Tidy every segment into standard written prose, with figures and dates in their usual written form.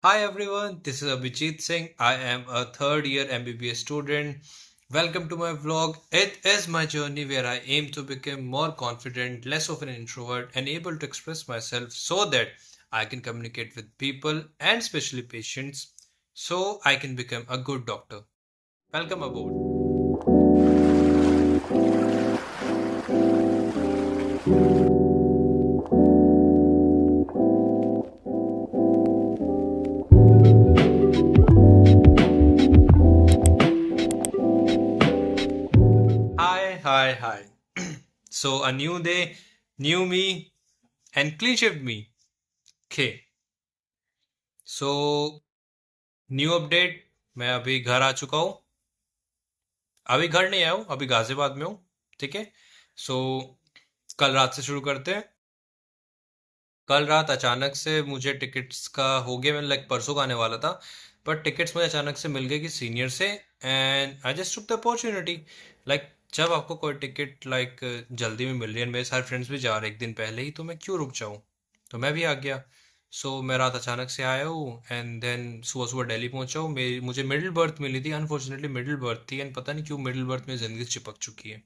Hi everyone, this is Abhijit Singh. I am a third year MBBS student. Welcome to my vlog. It is my journey where I aim to become more confident, less of an introvert, and able to express myself so that I can communicate with people and especially patients so I can become a good doctor. Welcome aboard. Hi. So, a new day, new me, and clean shaved me. Okay, so new update मैं अभी घर आ चुका हूँ। अभी घर नहीं आया हूँ, अभी गाजियाबाद में हूँ। ठीक है। सो कल रात से शुरू करते हैं। कल रात अचानक से मुझे टिकट्स का हो गया, मैंने लाइक परसों का आने वाला था, पर टिकट्स मुझे अचानक से मिल गए कि सीनियर से। And I just took the opportunity. Like जब आपको कोई टिकट लाइक जल्दी में मिल रही है, मेरे सारे फ्रेंड्स भी जा रहे हैं एक दिन पहले ही, तो मैं क्यों रुक जाऊँ। तो मैं भी आ गया। सो मैं रात अचानक से आया हूँ एंड देन सुबह सुबह दिल्ली पहुंचा हूँ। मेरी मुझे मिडिल बर्थ मिली थी, अनफॉर्चुनेटली मिडिल बर्थ थी, एंड पता नहीं क्यों मिडिल बर्थ में ज़िंदगी से चिपक चुकी है।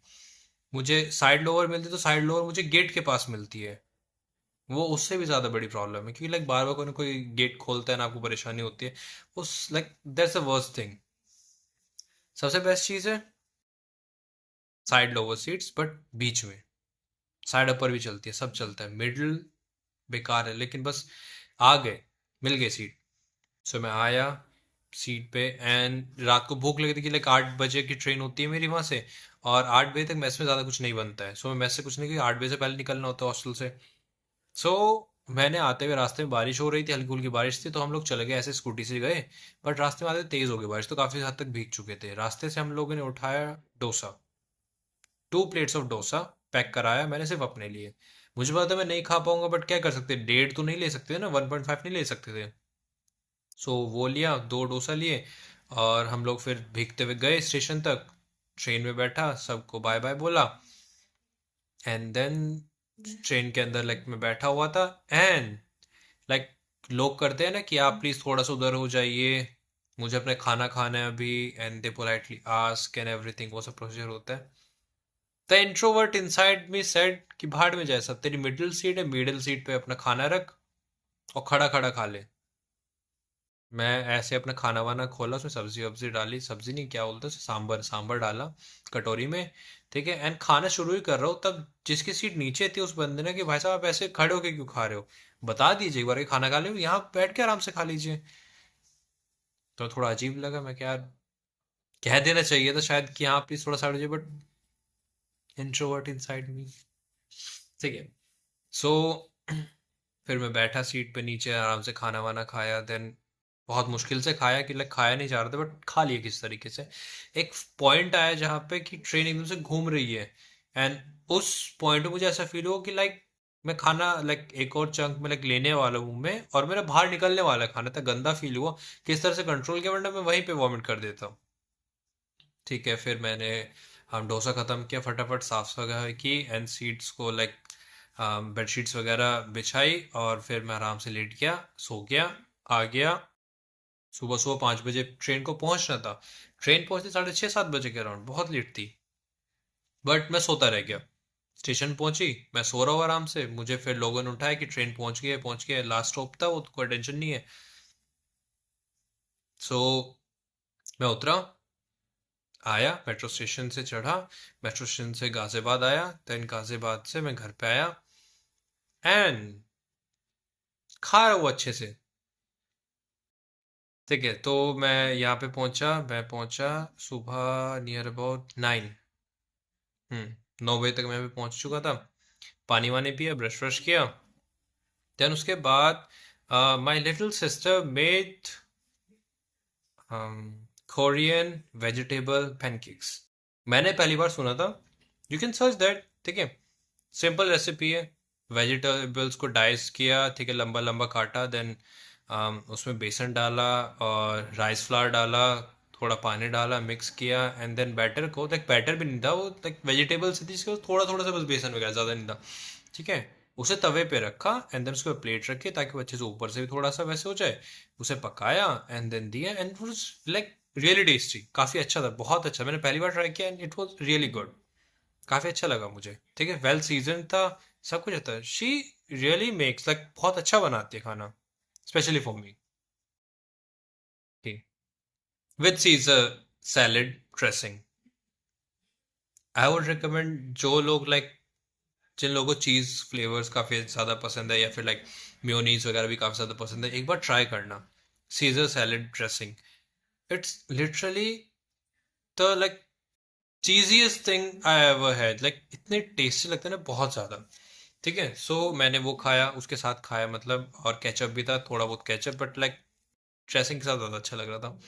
मुझे साइड लोअर मिलती तो साइड लोअर मुझे गेट के पास मिलती है। वो उससे भी ज़्यादा बड़ी प्रॉब्लम है, क्योंकि लाइक बार बार कोई ना कोई गेट खोलता है ना, आपको परेशानी होती है। उस like that's the worst thing. सबसे बेस्ट चीज़ है साइड लोअर सीट्स, बट बीच में साइड अपर भी चलती है, सब चलता है। मिडिल बेकार है, लेकिन बस आ गए, मिल गई सीट। सो मैं आया सीट पे, एंड रात को भूख लगी थी कि लाइक 8 बजे की ट्रेन होती है मेरी वहाँ से, और 8 बजे तक मेस में ज़्यादा कुछ नहीं बनता है। सो मैं मेस से कुछ नहीं, क्योंकि 8 बजे से पहले निकलना होता है हॉस्टल से। सो मैंने आते हुए रास्ते में बारिश हो रही थी, हल्की फुल्की बारिश थी, तो हम लोग चले गए, ऐसे स्कूटी से गए। बट रास्ते में आते तेज हो गई बारिश, तो काफ़ी हद तक भीग चुके थे। रास्ते से हम लोगों ने उठाया dosa, 2 plates of dosa pack कराया मैंने सिर्फ अपने लिए। मुझे पता था मैं नहीं खा पाऊंगा, बट क्या कर सकते, डेढ़ तो नहीं ले सकते ना, 1.5 नहीं ले सकते थे। सो वो लिया, 2 डोसा लिए, और हम लोग फिर भीगते हुए गए स्टेशन तक। ट्रेन में बैठा, सबको बाय बाय बोला, एंड देन ट्रेन के अंदर लाइक मैं बैठा हुआ था, एंड लाइक लोग करते हैं ना कि आप प्लीज थोड़ा सा उधर हो जाइए, मुझे अपने खाना खाना है अभी, and they politely ask and everything, वो सब प्रोसीजर होता है। The introvert inside me said कि भाड़ में जाए सब, तेरी मिडिल सीट है, मिडिल सीट पे अपना खाना रख और खड़ा खड़ा खा ले। मैं ऐसे अपना खाना वाना खोला, उसमें सब्जी वब्जी डाली, सब्जी नहीं क्या बोलते उसे, सांबर सांबर डाला कटोरी में। ठीक है, एंड खाना शुरू ही कर रहा हूँ, तब जिसकी सीट नीचे थी उस बंदे ने कि भाई साहब आप ऐसे खड़े होके क्यों खा रहे हो, बता दीजिए एक बार कि खाना खा ले, यहाँ बैठ के आराम से खा लीजिए। तो थोड़ा अजीब लगा, मैं क्या यार, कह देना चाहिए था शायद कि हाँ प्लीज थोड़ा सा हट जाइए, बट इंट्रोवर्ट इनसाइड मी। ठीक है। सो फिर मैं बैठा सीट पे नीचे, आराम से खाना वाना खाया। देन बहुत मुश्किल से खाया, कि लाइक खाया नहीं जा रहा था, बट खा लिया किस तरीके से। एक पॉइंट आया जहाँ पे कि ट्रेन एकदम से घूम रही है, एंड उस पॉइंट पे मुझे ऐसा फील हुआ कि लाइक मैं खाना लाइक एक और चंक में लाइक लेने वाला हूँ मैं, और मेरा बाहर निकलने वाला है खाना, था गंदा फील हुआ। किस तरह से कंट्रोल किया, वरना मैं वहीं पे वॉमिट कर देता। ठीक है, फिर मैंने हम डोसा ख़त्म किया, फटाफट साफ सफाई की, एंड सीट्स को लाइक बेडशीट्स वगैरह बिछाई, और फिर मैं आराम से लेट गया, सो गया, आ गया। सुबह सुबह 5 बजे ट्रेन को पहुंचना था। ट्रेन पहुंचती 6:30 7 बजे के अराउंड, बहुत लेट थी, बट मैं सोता रह गया। स्टेशन पहुंची, मैं सो रहा हूँ आराम से, मुझे फिर लोगों ने उठाया कि ट्रेन पहुंच गई है, लास्ट स्टॉप था वो, तो कोई टेंशन नहीं है। सो मैं उतरा, आया मेट्रो स्टेशन से चढ़ा, मेट्रो स्टेशन से गाजियाबाद आया, देन गाजियाबाद से मैं घर पे आया, एंड खा रहा हूँ अच्छे से। ठीक है, तो मैं पहुंचा सुबह नियर अबाउट 9। 9 बजे तक मैं भी पहुंच चुका था। पानी वानी पिया, ब्रश व्रश किया। देन उसके बाद my little sister made Korean vegetable pancakes. मैंने पहली बार सुना था, यू कैन सर्च दैट। ठीक है, सिंपल रेसिपी है। वेजिटेबल्स को डाइस किया, ठीक है, लंबा लंबा काटा, देन उसमें बेसन डाला और राइस फ्लावर डाला, थोड़ा पानी डाला, मिक्स किया, एंड देन बैटर को, लाइक बैटर भी नहीं था वो, लाइक वेजिटेबल्स थी जिसको थोड़ा थोड़ा सा बस बेसन वगैरह, ज़्यादा नहीं था। ठीक है, उसे तवे पे रखा एंड देन उसके प्लेट रखी ताकि वो अच्छे से ऊपर से भी थोड़ा सा वैसे हो जाए। उसे पकाया एंड देन दिया and it was like really tasty, काफी अच्छा था, बहुत अच्छा। मैंने पहली बार ट्राई किया and it was really good, काफी अच्छा लगा मुझे। ठीक है, वेल सीजन था, सब कुछ था। शी रियली मेक्स लाइक बहुत अच्छा बनाती है खाना, specially for me. With scissor salad dressing. I would recommend जो लोग लाइक, जिन लोगों को चीज़ फ्लेवर्स काफ़ी ज़्यादा पसंद है या फिर लाइक मेयोनीज वगैरह भी काफ़ी ज़्यादा पसंद है, एक बार ट्राई करना caesar salad dressing. It's literally the like cheesiest thing I ever had, like इतने टेस्टी लगते हैं ना, बहुत ज़्यादा। ठीक है, सो मैंने वो खाया, उसके साथ खाया मतलब, और केचप भी था, थोड़ा बहुत केचप, बट लाइक ड्रेसिंग के साथ ज़्यादा अच्छा लग रहा था।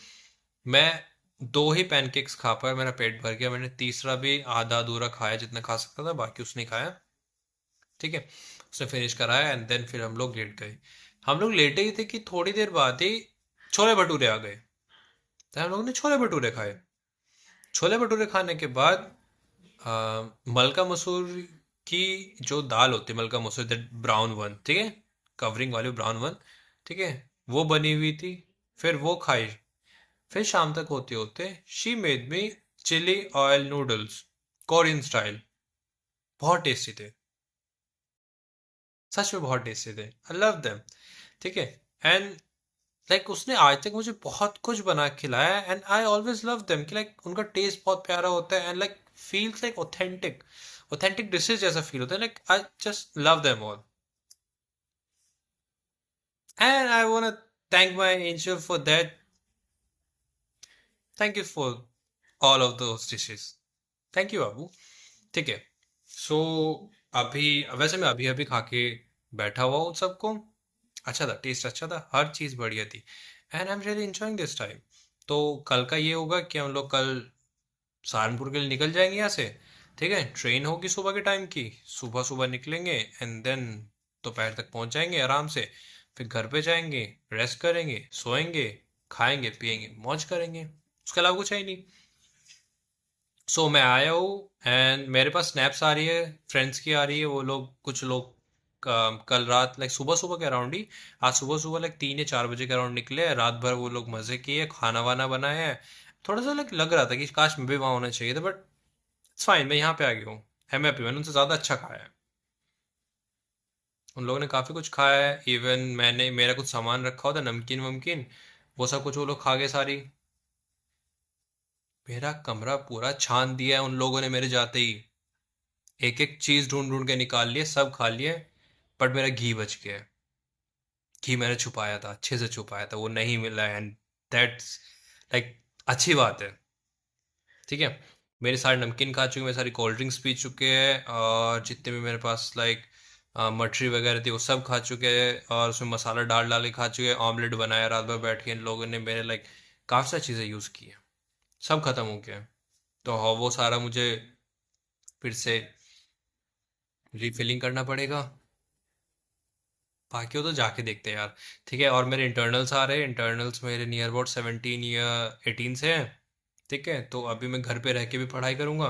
मैं दो ही पैनकेक्स खा पाया, मेरा पेट भर गया। मैंने तीसरा भी आधा अधूरा खाया, जितना खा सकता था, बाकी उसने खाया। ठीक है, उसने फिनिश कराया एंड देन फिर हम लोग लेट गए। हम लोग लेटे ही थे कि थोड़ी देर बाद ही छोले भटूरे आ गए, तो हम लोगों ने छोले भटूरे खाए। छोले भटूरे खाने के बाद मलका मसूर की जो दाल होती है, मलका मसूर, दैट ब्राउन वन, ठीक है, कवरिंग वाली ब्राउन वन, ठीक है, वो बनी हुई थी। फिर वो खाई। फिर शाम तक होते होते she made me chilli oil noodles, Korean style, बहुत टेस्टी थे, सच में बहुत टेस्टी थे, आई लव देम। ठीक है, एंड लाइक उसने आज तक मुझे बहुत कुछ बना के खिलाया and I always love them कि लाइक उनका टेस्ट बहुत प्यारा होता है and like feels like authentic, authentic dishes जैसा फील होता है, like I just love them all. And I want thank my angel for that. Thank you for all of those dishes, thank you बाबू। ठीक है, सो अभी, वैसे मैं अभी अभी खा के बैठा हुआ हूँ सबको। अच्छा था, टेस्ट अच्छा था, हर चीज़ बढ़िया थी and I am really enjoying this time. तो कल का ये होगा कि हम लोग कल सहारनपुर के लिए निकल जाएंगे यहाँ से। ठीक है, ट्रेन होगी सुबह के टाइम की, सुबह सुबह निकलेंगे एंड देन दोपहर तक पहुँच जाएंगे आराम से। फिर घर पे जाएंगे, रेस्ट करेंगे, सोएंगे, खाएंगे पिएंगे, मौज करेंगे, उसके अलावा कुछ है ही नहीं। सो मैं आया हूँ एंड मेरे पास स्नैप्स आ रही है, फ्रेंड्स की आ रही है, वो लोग, कुछ लोग कल रात लाइक सुबह सुबह के अराउंड ही, आज सुबह सुबह लाइक 3 या 4 बजे के अराउंड निकले हैं, रात भर वो लोग मजे किए, खाना वाना बनाया है। थोड़ा सा लाइक लग रहा था कि काश मैं भी वहाँ होना चाहिए था, बट इट्स फाइन, मैं यहाँ पे आ गया हूँ। है, मैं हैप्पी, मैंने उनसे ज़्यादा अच्छा खाया है। उन लोगों ने काफ़ी कुछ खाया है, इवन मैंने मेरा कुछ सामान रखा होता नमकीन वमकीन, वो सब कुछ वो लोग खा गए सारी। मेरा कमरा पूरा छान दिया है उन लोगों ने मेरे जाते ही, एक एक चीज ढूंढ ढूंढ के निकाल लिए, सब खा लिए, बट मेरा घी बच गया है। घी मैंने छुपाया था, अच्छे से छुपाया था, वो नहीं मिला एंड दैट्स लाइक अच्छी बात है। ठीक है, मेरे सारे नमकीन खा चुके, मेरे सारी कोल्ड ड्रिंक्स पी चुके हैं, और जितने भी मेरे पास लाइक मठरी वगैरह थी वो सब खा चुके हैं, और उसमें मसाला डाल डाल के खा चुके हैं, ऑमलेट बनाया रात भर बैठ के इन लोगों ने, मेरे लाइक काफ़ी सारी चीज़ें यूज़ की हैं, सब खत्म हो गया है। तो हाँ, वो सारा मुझे फिर से रीफिलिंग करना पड़ेगा। बाकी वो तो जाके देखते हैं यार। ठीक है, और मेरे इंटरनल्स आ रहे हैं, इंटरनल्स मेरे नियर अबाउट 17 या 18 से हैं। ठीक है, तो अभी मैं घर पे रह के भी पढ़ाई करूँगा,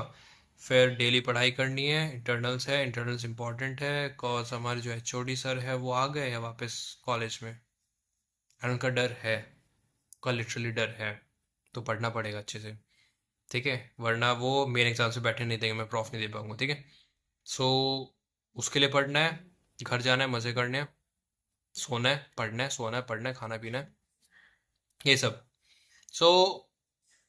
फिर डेली पढ़ाई करनी है, इंटरनल्स है, इंटरनल्स इंपॉर्टेंट है, कॉज हमारे जो एचओडी सर है वो आ गए हैं वापस कॉलेज में, और उनका डर है, उनका लिटरली डर है, तो पढ़ना पड़ेगा अच्छे से। ठीक है, वरना वो मेरे एग्जाम से बैठे नहीं देंगे, मैं प्रॉफ नहीं दे पाऊंगा। ठीक है, सो उसके लिए पढ़ना है, घर जाना है, मज़े करने हैं, सोना है, पढ़ना है, सोना है, पढ़ना है, खाना पीना है, ये सब। सो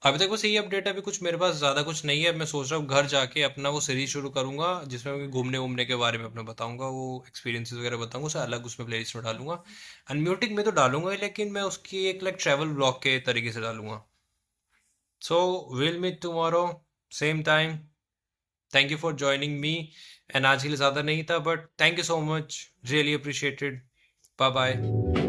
अभी तक बस यही अपडेट है, अभी कुछ मेरे पास ज़्यादा कुछ नहीं है। मैं सोच रहा हूँ घर जाके अपना वो सीरीज शुरू करूँगा, जिसमें मैं घूमने वूमने के बारे में अपना बताऊँगा, वो एक्सपीरियंसेस वगैरह बताऊँगा, उसे अलग उसमें प्लेलिस्ट में डालूंगा। अनम्यूटिक में तो डालूंगा ही, लेकिन मैं उसकी एक लाइक ट्रैवल ब्लॉग के तरीके से डालूंगा। So will meet tomorrow, same time. Thank you for joining me. And आज के लिए ज़्यादा नहीं था, but thank you so much, really appreciated. Bye bye.